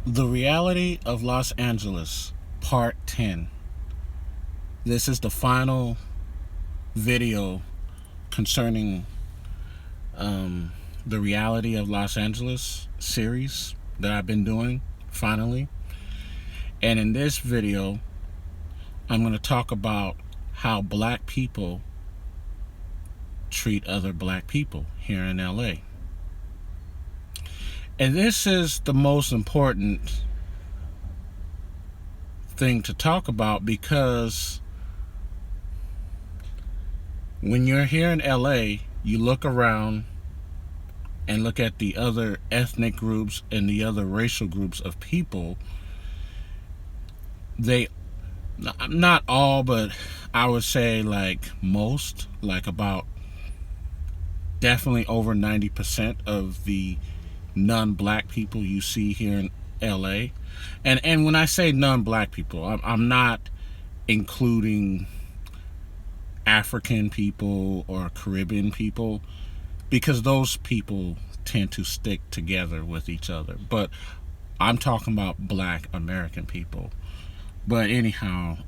The Reality of Los Angeles, Part 10. This is the final video concerning the Reality of Los Angeles series that I've been doing, finally. And in this video, I'm going to talk about how black people treat other black people here in LA. And this is the most important thing to talk about because when you're here in LA, you look around and look at the other ethnic groups and the other racial groups of people. They, not all, but I would say like most, like about definitely over 90% of the non-black people you see here in LA. And when I say non-black people, I'm not including African people or Caribbean people, because those people tend to stick together with each other. But I'm talking about black American people. But anyhow,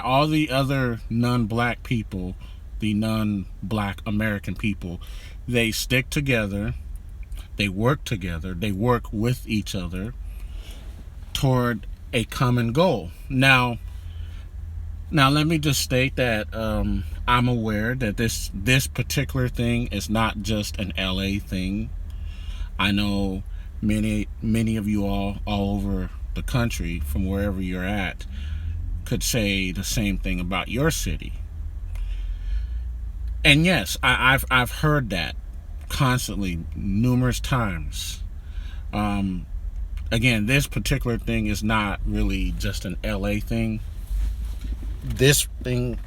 all the other non-black people, the non-black American people, they stick together, they work together, they work with each other toward a common goal. Now let me just state that I'm aware that this particular thing is not just an LA thing. I know many of you all over the country, from wherever you're at, could say the same thing about your city. And yes, I've heard that constantly, numerous times. Again, this particular thing is not really just an LA thing. This thing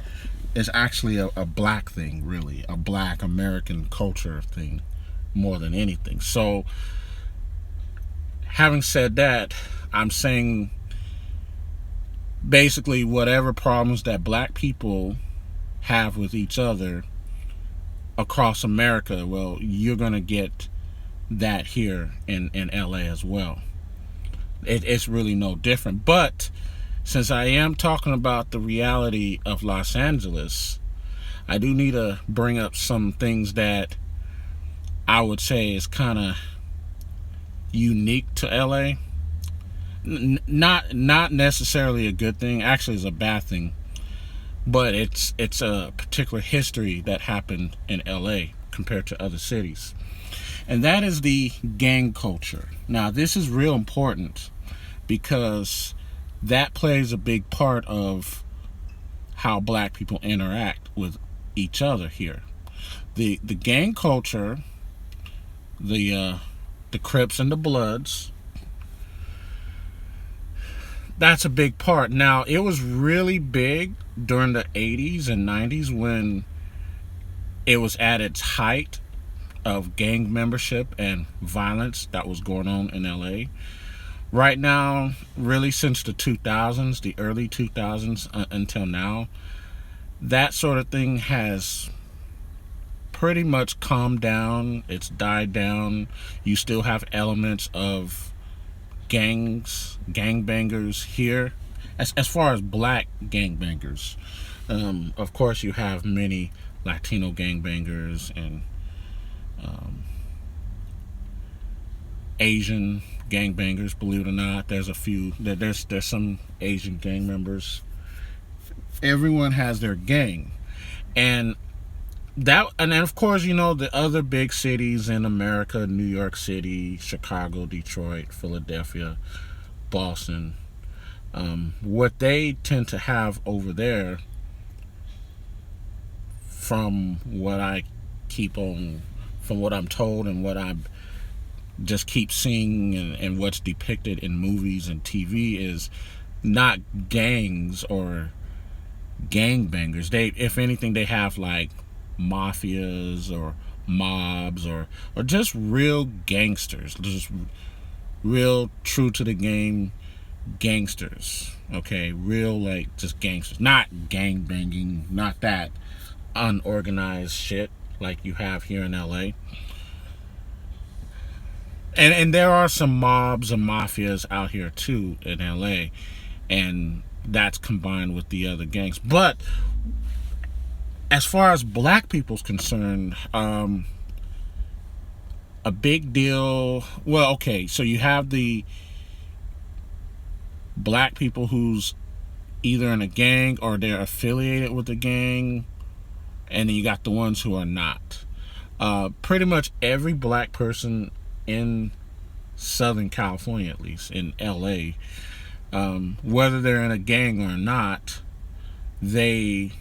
is actually a black thing, really, a black American culture thing more than anything. So, having said that, I'm saying basically whatever problems that black people have with each other across America, well, you're going to get that here in LA as well. It's really no different. But since I am talking about the reality of Los Angeles, I do need to bring up some things that I would say is kind of unique to LA. Not necessarily a good thing. Actually, it's a bad thing. But it's a particular history that happened in LA compared to other cities. And that is the gang culture. Now, this is real important because that plays a big part of how black people interact with each other here. The gang culture, the Crips and the Bloods, that's a big part. Now, it was really big during the 80s and 90s when it was at its height of gang membership and violence that was going on in LA. Right now, really since the 2000s, the early 2000s until now, that sort of thing has pretty much calmed down. It's died down. You still have elements of gangbangers here. As far as black gangbangers, of course you have many Latino gangbangers and Asian gangbangers. Believe it or not, there's a few. There's some Asian gang members. Everyone has their gang, and then of course the other big cities in America: New York City, Chicago, Detroit, Philadelphia, Boston. What they tend to have over there, from what I'm told and what I just keep seeing and what's depicted in movies and TV, is not gangs or gangbangers. If anything, they have like mafias or mobs or just real gangsters, just real true to the game gangsters. Okay, real, like, just gangsters, not gang banging, not that unorganized shit like you have here in LA. And there are some mobs and mafias out here too in LA, and that's combined with the other gangs. But as far as black people's concerned, a big deal. Well, okay, so you have the black people who's either in a gang or they're affiliated with a gang, and then you got the ones who are not. Pretty much every black person in Southern California, at least in LA, whether they're in a gang or not, they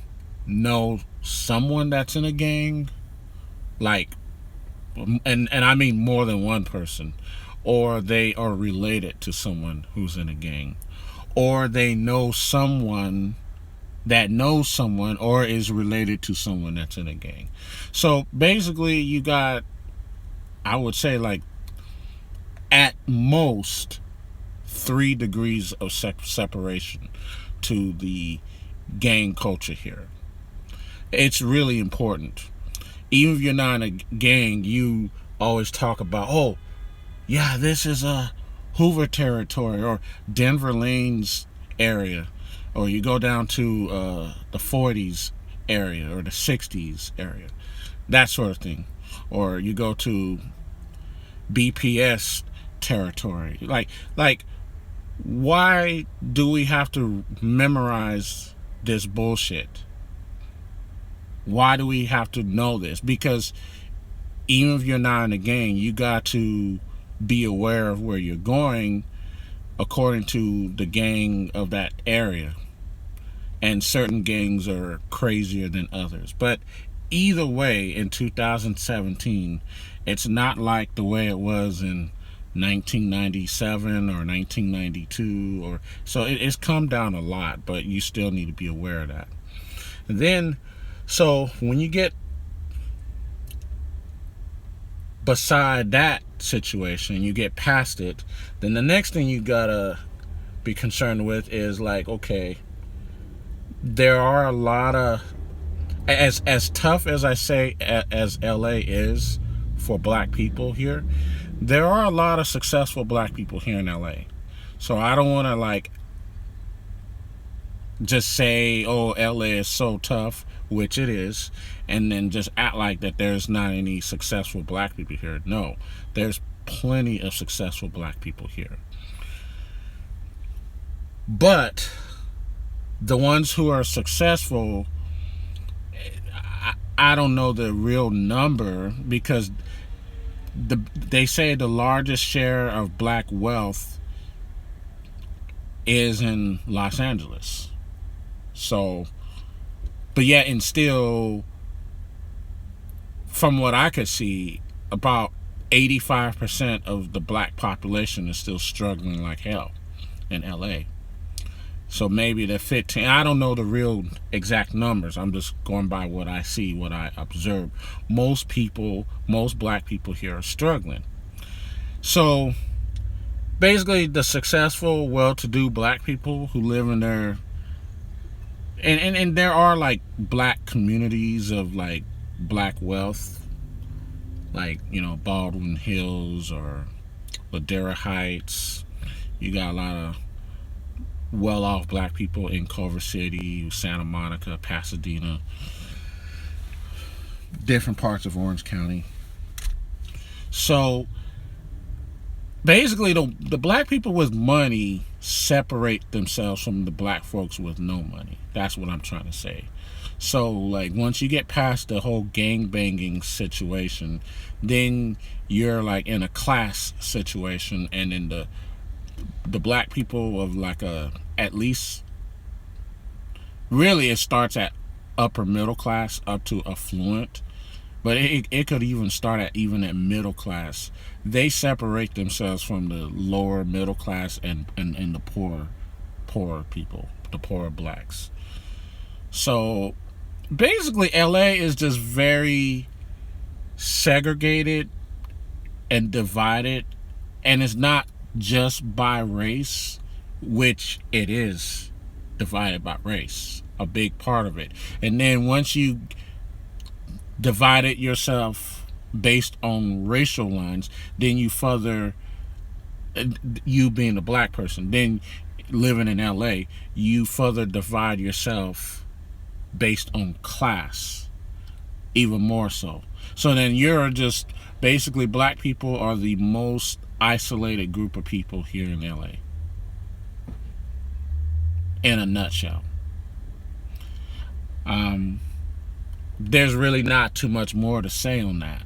know someone that's in a gang, like, and I mean more than one person, or they are related to someone who's in a gang, or they know someone that knows someone or is related to someone that's in a gang. So basically you got, I would say, like, at most 3 degrees of separation to the gang culture here. It's really important. Even if you're not in a gang, you always talk about, oh yeah, this is a Hoover territory or Denver Lanes area, or you go down to the 40s area or the 60s area, that sort of thing, or you go to BPS territory. Like, why do we have to memorize this bullshit? Why do we have to know this? Because even if you're not in a gang, you got to be aware of where you're going according to the gang of that area. And certain gangs are crazier than others. But either way, in 2017, it's not like the way it was in 1997 or 1992, or so it's come down a lot, but you still need to be aware of that. And then, so when you get beside that situation, you get past it, then the next thing you gotta be concerned with is, like, okay, there are a lot of, as tough as I say as LA is for black people here, there are a lot of successful black people here in LA. So I don't want to, like, just say, oh, LA is so tough, which it is, and then just act like that there's not any successful black people here. No, there's plenty of successful black people here. But the ones who are successful, I don't know the real number, because they say the largest share of black wealth is in Los Angeles. So, but yet, and still, from what I could see, about 85% of the black population is still struggling like hell in LA. So maybe the 15, I don't know the real exact numbers. I'm just going by what I see, what I observe. Most black people here are struggling. So basically, the successful, well-to-do black people who live in their, and there are, like, black communities of, like, black wealth, like, you know, Baldwin Hills or Ladera Heights. You got a lot of well-off black people in Culver City, Santa Monica, Pasadena, different parts of Orange County. So basically, the black people with money separate themselves from the black folks with no money. That's what I'm trying to say. So, like, once you get past the whole gang banging situation, then you're, like, in a class situation, and then the black people of, like, at least, really it starts at upper middle class up to affluent, but it could even start at middle class. They separate themselves from the lower middle class and the poor people, the poor blacks. So basically, LA is just very segregated and divided, and it's not just by race, which it is divided by race, a big part of it. And then once you divide it yourself based on racial lines, then you further, you being a black person, then living in LA, you further divide yourself based on class, even more so. So then you're just basically, black people are the most isolated group of people here in LA, in a nutshell. There's really not too much more to say on that.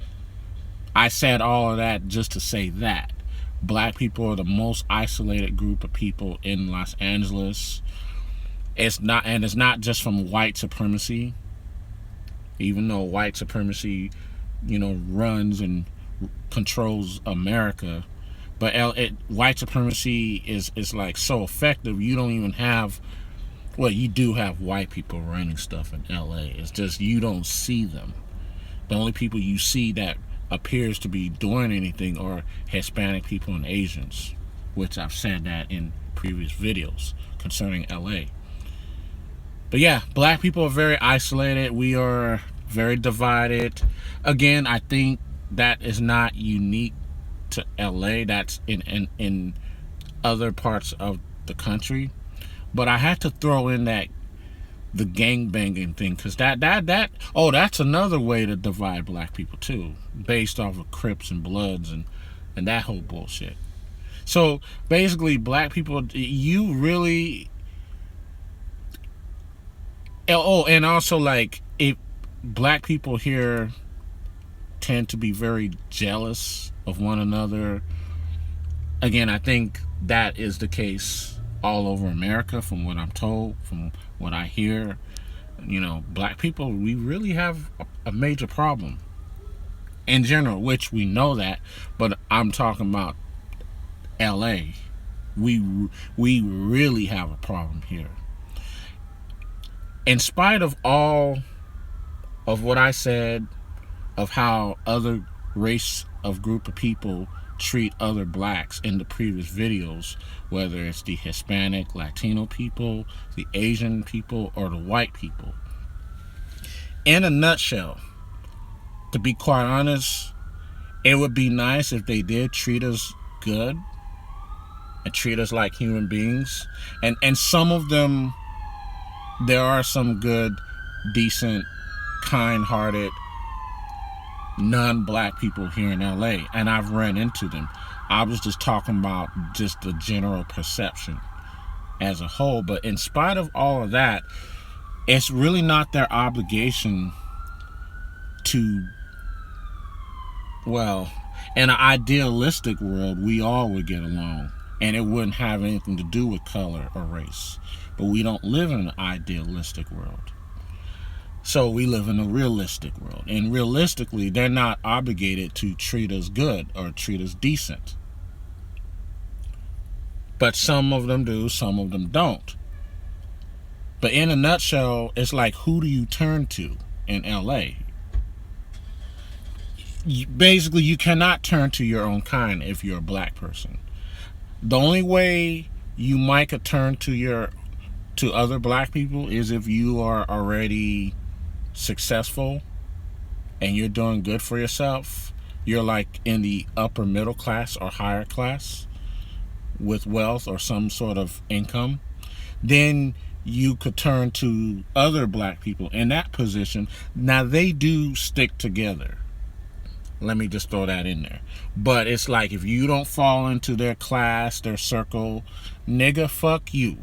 I said all of that just to say that black people are the most isolated group of people in Los Angeles. It's not just from white supremacy, even though white supremacy, runs and controls America. But white supremacy is like so effective. You don't even have, well, you do have white people running stuff in LA. It's just you don't see them. The only people you see that appears to be doing anything are Hispanic people and Asians, which I've said that in previous videos concerning LA. But yeah, black people are very isolated. We are very divided. Again, I think that is not unique to LA. That's in other parts of the country. But I had to throw in that the gangbanging thing, because that's another way to divide black people too, based off of Crips and Bloods and that whole bullshit. So basically, black people, you really, and also, like, if black people here tend to be very jealous of one another. Again, I think that is the case all over America, from what I'm told, from what I hear. Black people, we really have a major problem in general, which we know that, but I'm talking about LA. We really have a problem here. In spite of all of what I said, of how other race of group of people treat other blacks in the previous videos, whether it's the Hispanic, Latino people, the Asian people, or the white people. In a nutshell, to be quite honest, it would be nice if they did treat us good and treat us like human beings. And some of them, there are some good, decent, kind-hearted, non-black people here in LA, and I've run into them. I was just talking about just the general perception as a whole. But in spite of all of that, it's really not their obligation to, well, in an idealistic world, we all would get along, and it wouldn't have anything to do with color or race. But we don't live in an idealistic world. So we live in a realistic world. And realistically, they're not obligated to treat us good or treat us decent. But some of them do, some of them don't. But in a nutshell, it's like, who do you turn to in LA? Basically, you cannot turn to your own kind if you're a black person. The only way you might could turn to other black people is if you are already successful and you're doing good for yourself. You're like in the upper middle class or higher class with wealth or some sort of income. Then you could turn to other black people in that position. Now, they do stick together. Let me just throw that in there. But it's like, if you don't fall into their class, their circle, nigga, fuck you.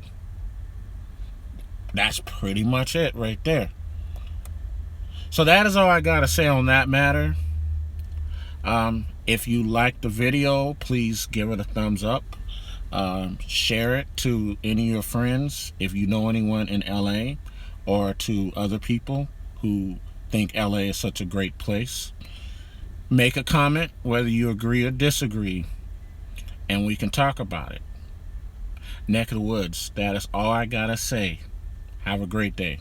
That's pretty much it right there. So that is all I gotta say on that matter. If you liked the video, please give it a thumbs up. Share it to any of your friends if you know anyone in LA, or to other people who think LA is such a great place. Make a comment whether you agree or disagree, and we can talk about it. Neck of the woods, that is all I gotta say. Have a great day.